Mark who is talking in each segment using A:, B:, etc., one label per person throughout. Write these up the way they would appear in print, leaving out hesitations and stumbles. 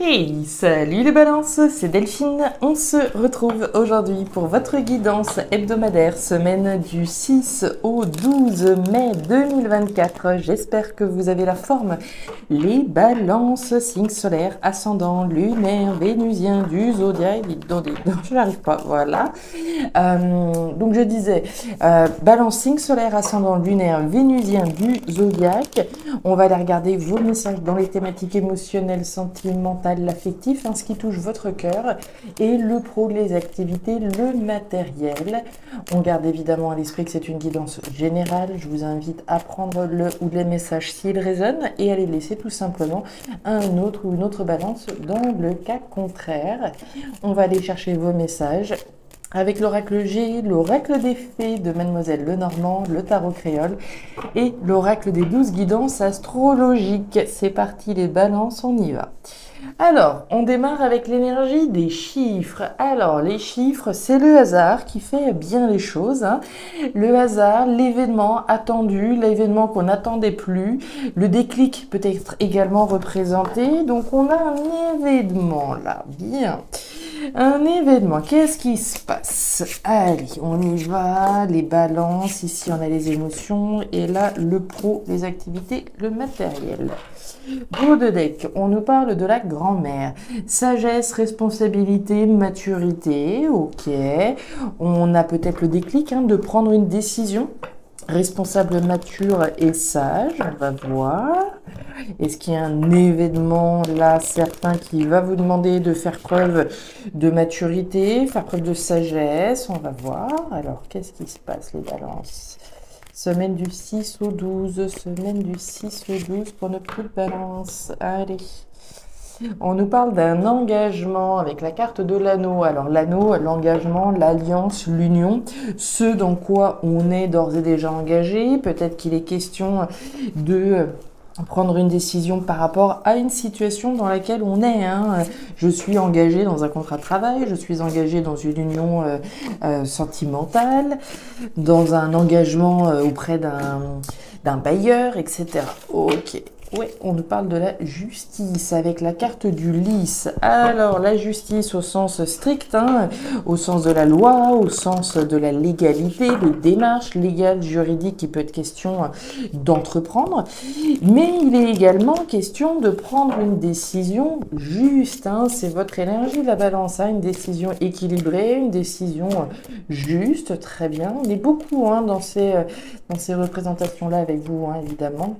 A: Hey, salut les balances, c'est Delphine. On se retrouve aujourd'hui pour votre guidance hebdomadaire, semaine du 6 au 12 mai 2024. J'espère que vous avez la forme. Les balances, signe solaire, ascendant, lunaire, vénusien, du zodiaque. Je n'arrive pas, voilà. Donc je disais, balance, signe solaire, ascendant, lunaire, vénusien, du zodiaque. On va aller regarder vos messages dans les thématiques émotionnelles, sentimentales, l'affectif, ce qui touche votre cœur, et le pro, les activités, le matériel. On garde évidemment à l'esprit que c'est une guidance générale. Je vous invite à prendre le ou les messages s'ils résonnent et à les laisser tout simplement à un autre ou une autre balance dans le cas contraire. On va aller chercher vos messages avec l'oracle G, l'oracle des fées de Mademoiselle Lenormand, le tarot créole et l'oracle des 12 guidances astrologiques. C'est parti les balances, on y va. Alors, on démarre avec l'énergie des chiffres. Alors, les chiffres, c'est le hasard qui fait bien les choses. Le hasard, l'événement attendu, l'événement qu'on n'attendait plus. Le déclic peut être également représenté. Donc, on a un événement là. Bien. Un événement. Qu'est-ce qui se passe? Allez, on y va. Les balances. Ici, on a les émotions. Et là, le pro, les activités, le matériel. Beau de deck, on nous parle de la grand-mère. Sagesse, responsabilité, maturité, ok. On a peut-être le déclic de prendre une décision. Responsable, mature et sage, on va voir. Est-ce qu'il y a un événement là, certain, qui va vous demander de faire preuve de maturité, faire preuve de sagesse? On va voir. Alors, qu'est-ce qui se passe, les balances? Semaine du 6 au 12, semaine du 6 au 12 pour notre coup de balance. Allez. On nous parle d'un engagement avec la carte de l'anneau. Alors l'anneau, l'engagement, l'alliance, l'union, ce dans quoi on est d'ores et déjà engagé. Peut-être qu'il est question de prendre une décision par rapport à une situation dans laquelle on est. Je suis engagé dans un contrat de travail, je suis engagé dans une union sentimentale, dans un engagement auprès d'un bailleur, etc. Ok. Oui, on nous parle de la justice avec la carte du lys. Alors, la justice au sens strict, au sens de la loi, au sens de la légalité, de démarche légale, juridique, qui peut être question d'entreprendre. Mais il est également question de prendre une décision juste. C'est votre énergie, la balance. Une décision équilibrée, une décision juste. Très bien. On est beaucoup dans ces représentations-là avec vous, évidemment.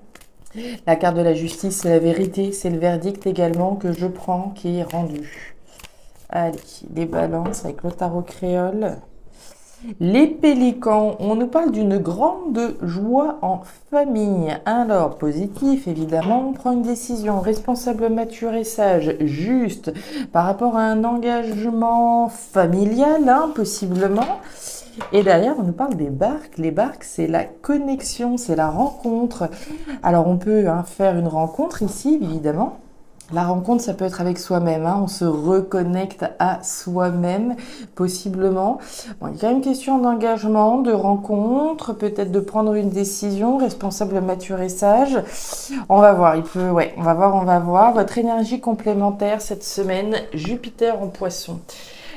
A: La carte de la justice, c'est la vérité, c'est le verdict également que je prends, qui est rendu. Allez, les balances avec le tarot créole. Les pélicans, on nous parle d'une grande joie en famille. Alors, positif, évidemment, on prend une décision responsable, mature et sage, juste, par rapport à un engagement familial, possiblement. Et derrière, on nous parle des barques. Les barques, c'est la connexion, c'est la rencontre. Alors, on peut faire une rencontre ici, évidemment. La rencontre, ça peut être avec soi-même. On se reconnecte à soi-même, possiblement. Bon, il y a quand même question d'engagement, de rencontre, peut-être de prendre une décision, responsable, mature et sage. On va voir, on va voir. Votre énergie complémentaire cette semaine, Jupiter en Poisson.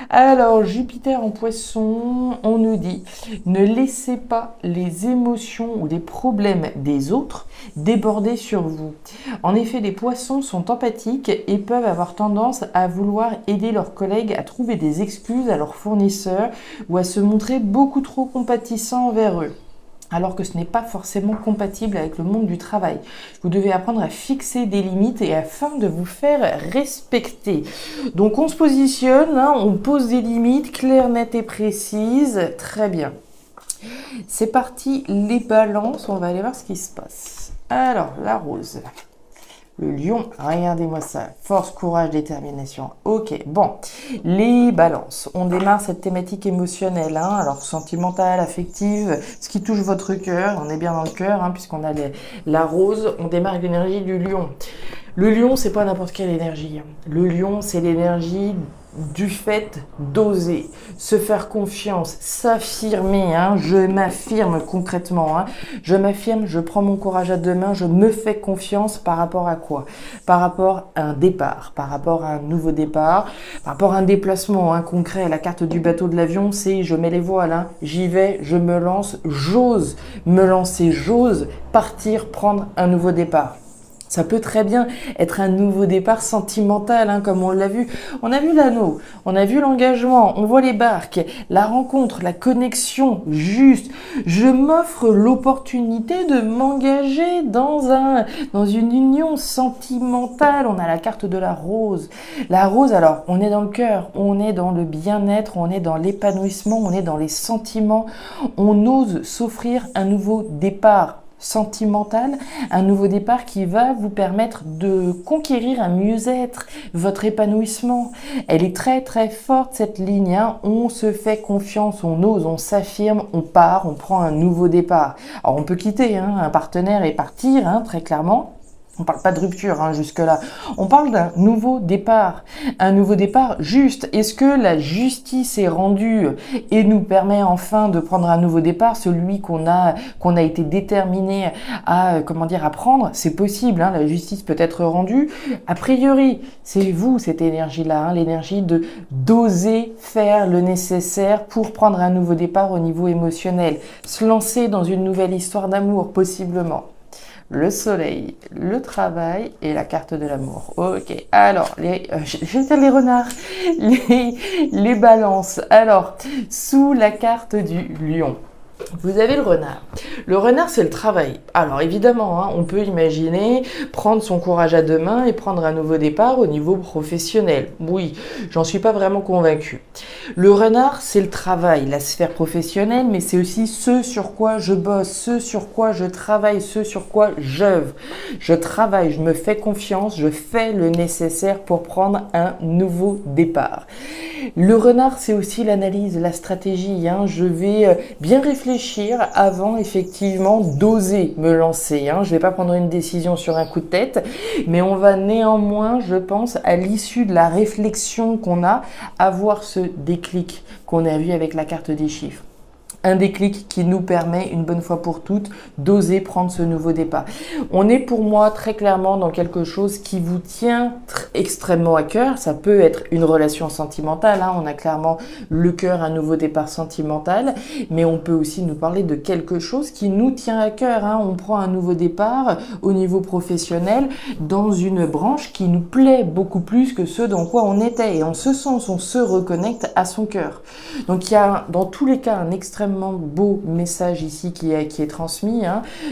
A: Alors, Jupiter en Poisson, on nous dit « Ne laissez pas les émotions ou les problèmes des autres déborder sur vous. » En effet, les poissons sont empathiques et peuvent avoir tendance à vouloir aider leurs collègues à trouver des excuses à leurs fournisseurs ou à se montrer beaucoup trop compatissants envers eux, alors que ce n'est pas forcément compatible avec le monde du travail. Vous devez apprendre à fixer des limites et afin de vous faire respecter. Donc on se positionne, on pose des limites claires, nettes et précises. Très bien. C'est parti, les balances, on va aller voir ce qui se passe. Alors, la rose. Le lion, regardez-moi ça. Force, courage, détermination. Ok, bon. Les balances. On démarre cette thématique émotionnelle, alors sentimentale, affective, ce qui touche votre cœur. On est bien dans le cœur, puisqu'on a la rose. On démarre avec l'énergie du lion. Le lion, c'est pas n'importe quelle énergie. Le lion, c'est l'énergie du fait d'oser, se faire confiance, s'affirmer. Je m'affirme concrètement. Je m'affirme, je prends mon courage à deux mains, je me fais confiance par rapport à quoi? Par rapport à un départ, par rapport à un nouveau départ, par rapport à un déplacement concret. La carte du bateau de l'avion, c'est je mets les voiles, j'y vais, je me lance, j'ose me lancer, j'ose partir, prendre un nouveau départ. Ça peut très bien être un nouveau départ sentimental, comme on l'a vu. On a vu l'anneau, on a vu l'engagement, on voit les barques, la rencontre, la connexion, juste. Je m'offre l'opportunité de m'engager dans une union sentimentale. On a la carte de la rose. La rose, alors, on est dans le cœur, on est dans le bien-être, on est dans l'épanouissement, on est dans les sentiments. On ose s'offrir un nouveau départ sentimental, un nouveau départ qui va vous permettre de conquérir un mieux-être, votre épanouissement. Elle est très très forte cette ligne, on se fait confiance, on ose, on s'affirme, on part, on prend un nouveau départ. Alors on peut quitter un partenaire et partir, très clairement. On parle pas de rupture jusque-là. On parle d'un nouveau départ. Un nouveau départ juste. Est-ce que la justice est rendue et nous permet enfin de prendre un nouveau départ, celui qu'on a été déterminé à prendre? C'est possible. La justice peut être rendue. A priori, c'est vous cette énergie-là, l'énergie de d'oser faire le nécessaire pour prendre un nouveau départ au niveau émotionnel, se lancer dans une nouvelle histoire d'amour possiblement. Le soleil, le travail et la carte de l'amour. Ok, alors, je vais dire les renards, les balances. Alors, sous la carte du lion, vous avez le renard. Le renard, c'est le travail. Alors évidemment, on peut imaginer prendre son courage à deux mains et prendre un nouveau départ au niveau professionnel. Oui, j'en suis pas vraiment convaincue. Le renard, c'est le travail, la sphère professionnelle, mais c'est aussi ce sur quoi je bosse, ce sur quoi je travaille, ce sur quoi j'œuvre. Je travaille, je me fais confiance, je fais le nécessaire pour prendre un nouveau départ. Le renard, c'est aussi l'analyse, la stratégie. Je vais bien réfléchir avant effectivement d'oser me lancer. Je vais pas prendre une décision sur un coup de tête, mais on va néanmoins, je pense, à l'issue de la réflexion qu'on a, avoir ce déclic qu'on a vu avec la carte des chiffres. Un déclic qui nous permet, une bonne fois pour toutes, d'oser prendre ce nouveau départ. On est pour moi très clairement dans quelque chose qui vous tient extrêmement à cœur. Ça peut être une relation sentimentale, on a clairement le cœur, un nouveau départ sentimental, mais on peut aussi nous parler de quelque chose qui nous tient à cœur. On prend un nouveau départ au niveau professionnel dans une branche qui nous plaît beaucoup plus que ce dans quoi on était. Et en ce sens, on se reconnecte à son cœur. Donc il y a dans tous les cas un extrêmement beau message ici qui est transmis,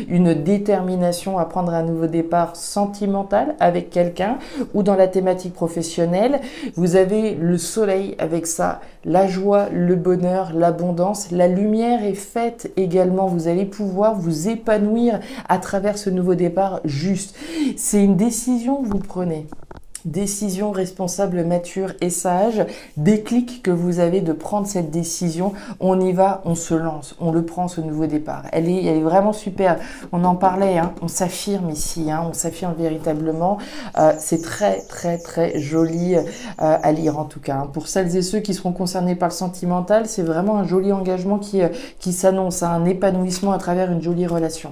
A: une détermination à prendre un nouveau départ sentimental avec quelqu'un, ou dans la thématique professionnelle, vous avez le soleil avec ça, la joie, le bonheur, l'abondance, la lumière est faite également, vous allez pouvoir vous épanouir à travers ce nouveau départ juste. C'est une décision que vous prenez. Décision responsable, mature et sage, déclic que vous avez de prendre cette décision, on y va, on se lance, on le prend ce nouveau départ. Elle est vraiment super, on en parlait, on s'affirme ici, on s'affirme véritablement, c'est très très très joli à lire en tout cas. Pour celles et ceux qui seront concernés par le sentimental, c'est vraiment un joli engagement qui s'annonce, un épanouissement à travers une jolie relation.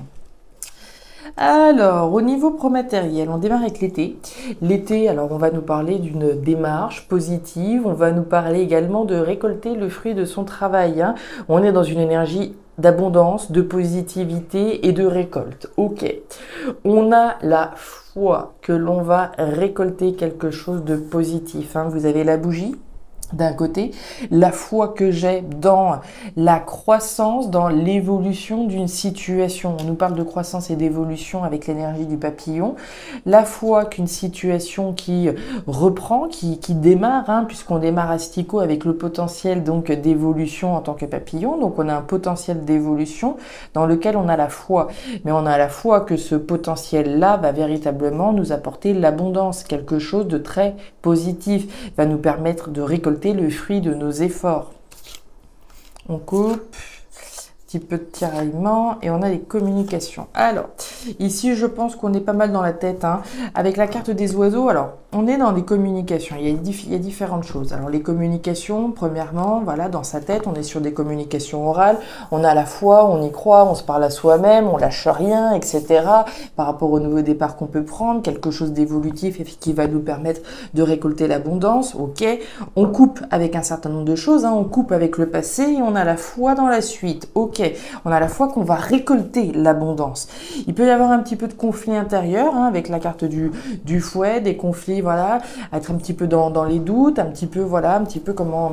A: Alors, au niveau pro-matériel, on démarre avec l'été. L'été, alors on va nous parler d'une démarche positive, on va nous parler également de récolter le fruit de son travail. On est dans une énergie d'abondance, de positivité et de récolte. Ok, on a la foi que l'on va récolter quelque chose de positif. Vous avez la bougie. D'un côté, la foi que j'ai dans la croissance, dans l'évolution d'une situation. On nous parle de croissance et d'évolution avec l'énergie du papillon. La foi qu'une situation qui reprend, qui démarre, puisqu'on démarre asticot avec le potentiel donc d'évolution en tant que papillon. Donc on a un potentiel d'évolution dans lequel on a la foi. Mais on a la foi que ce potentiel-là va véritablement nous apporter l'abondance, quelque chose de très positif, va nous permettre de récolter le fruit de nos efforts. On coupe. petit peu de tiraillement et on a les communications. Alors, ici, je pense qu'on est pas mal dans la tête, hein. Avec la carte des oiseaux, alors, on est dans les communications. Il y a différentes choses. Alors, les communications, premièrement, voilà, dans sa tête, on est sur des communications orales. On a la foi, on y croit, on se parle à soi-même, on lâche rien, etc. Par rapport au nouveau départ qu'on peut prendre, quelque chose d'évolutif et qui va nous permettre de récolter l'abondance. Ok, on coupe avec un certain nombre de choses, hein. On coupe avec le passé et on a la foi dans la suite. Ok, on a la foi qu'on va récolter l'abondance. Il peut y avoir un petit peu de conflit intérieur, hein, avec la carte du fouet, des conflits, voilà, être un petit peu dans les doutes, un petit peu, voilà, un petit peu comment...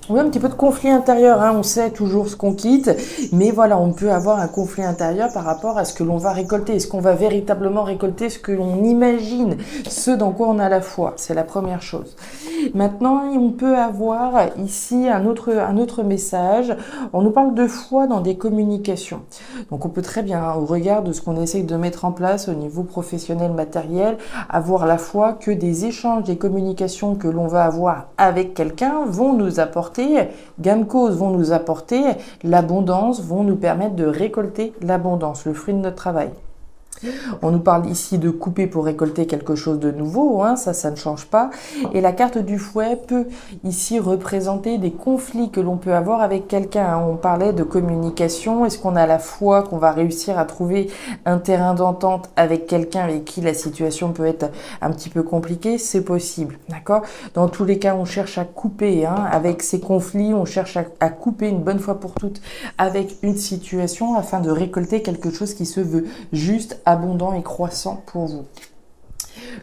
A: Oui, un petit peu de conflit intérieur, hein. On sait toujours ce qu'on quitte, mais voilà, on peut avoir un conflit intérieur par rapport à ce que l'on va récolter. Est-ce qu'on va véritablement récolter ce que l'on imagine, ce dans quoi on a la foi? C'est la première chose. Maintenant, on peut avoir ici un autre message. On nous parle de foi dans des communications. Donc, on peut très bien, hein, au regard de ce qu'on essaye de mettre en place au niveau professionnel, matériel, avoir la foi que des échanges, des communications que l'on va avoir avec quelqu'un vont nous apporter gain de cause, vont nous apporter l'abondance, vont nous permettre de récolter l'abondance, le fruit de notre travail. On nous parle ici de couper pour récolter quelque chose de nouveau, hein, ça ne change pas. Et la carte du fouet peut ici représenter des conflits que l'on peut avoir avec quelqu'un, hein. On parlait de communication, est-ce qu'on a la foi qu'on va réussir à trouver un terrain d'entente avec quelqu'un avec qui la situation peut être un petit peu compliquée? C'est possible, d'accord? Dans tous les cas, on cherche à couper, hein, avec ces conflits, on cherche à couper une bonne fois pour toutes avec une situation afin de récolter quelque chose qui se veut juste, abondant et croissant pour vous.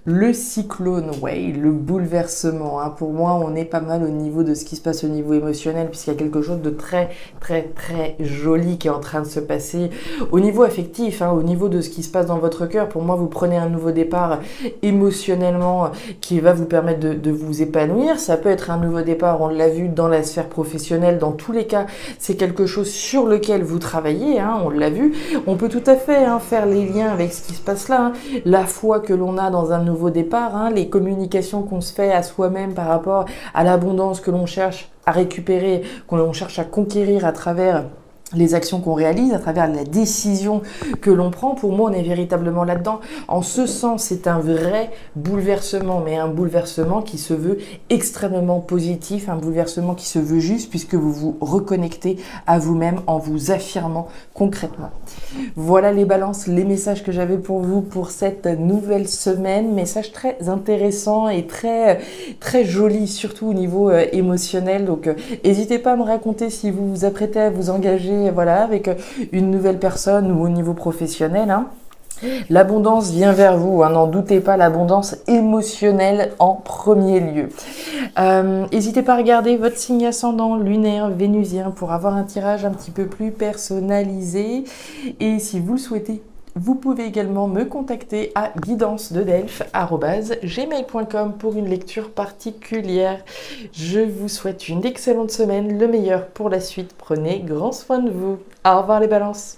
A: Le cyclone, ouais, le bouleversement, hein. Pour moi, on est pas mal au niveau de ce qui se passe au niveau émotionnel, puisqu'il y a quelque chose de très, très, très joli qui est en train de se passer. Au niveau affectif, hein, au niveau de ce qui se passe dans votre cœur, pour moi, vous prenez un nouveau départ émotionnellement qui va vous permettre de vous épanouir. Ça peut être un nouveau départ, on l'a vu, dans la sphère professionnelle. Dans tous les cas, c'est quelque chose sur lequel vous travaillez, hein, on l'a vu. On peut tout à fait, hein, faire les liens avec ce qui se passe là, hein. La foi que l'on a dans un nouveau départ, hein, les communications qu'on se fait à soi-même par rapport à l'abondance que l'on cherche à récupérer, qu'on cherche à conquérir à travers les actions qu'on réalise, à travers la décision que l'on prend. Pour moi, on est véritablement là-dedans. En ce sens, c'est un vrai bouleversement, mais un bouleversement qui se veut extrêmement positif, un bouleversement qui se veut juste, puisque vous vous reconnectez à vous-même en vous affirmant concrètement. Voilà les balances, les messages que j'avais pour vous pour cette nouvelle semaine. Message très intéressant et très, très joli, surtout au niveau émotionnel. Donc, n'hésitez pas à me raconter si vous vous apprêtez à vous engager, voilà, avec une nouvelle personne ou au niveau professionnel, hein. L'abondance vient vers vous, hein, n'en doutez pas, l'abondance émotionnelle en premier lieu. N'hésitez pas à regarder votre signe ascendant lunaire vénusien pour avoir un tirage un petit peu plus personnalisé. Et si vous le souhaitez, vous pouvez également me contacter à guidancededelphes@gmail.com pour une lecture particulière. Je vous souhaite une excellente semaine, le meilleur pour la suite. Prenez grand soin de vous. Au revoir les balances.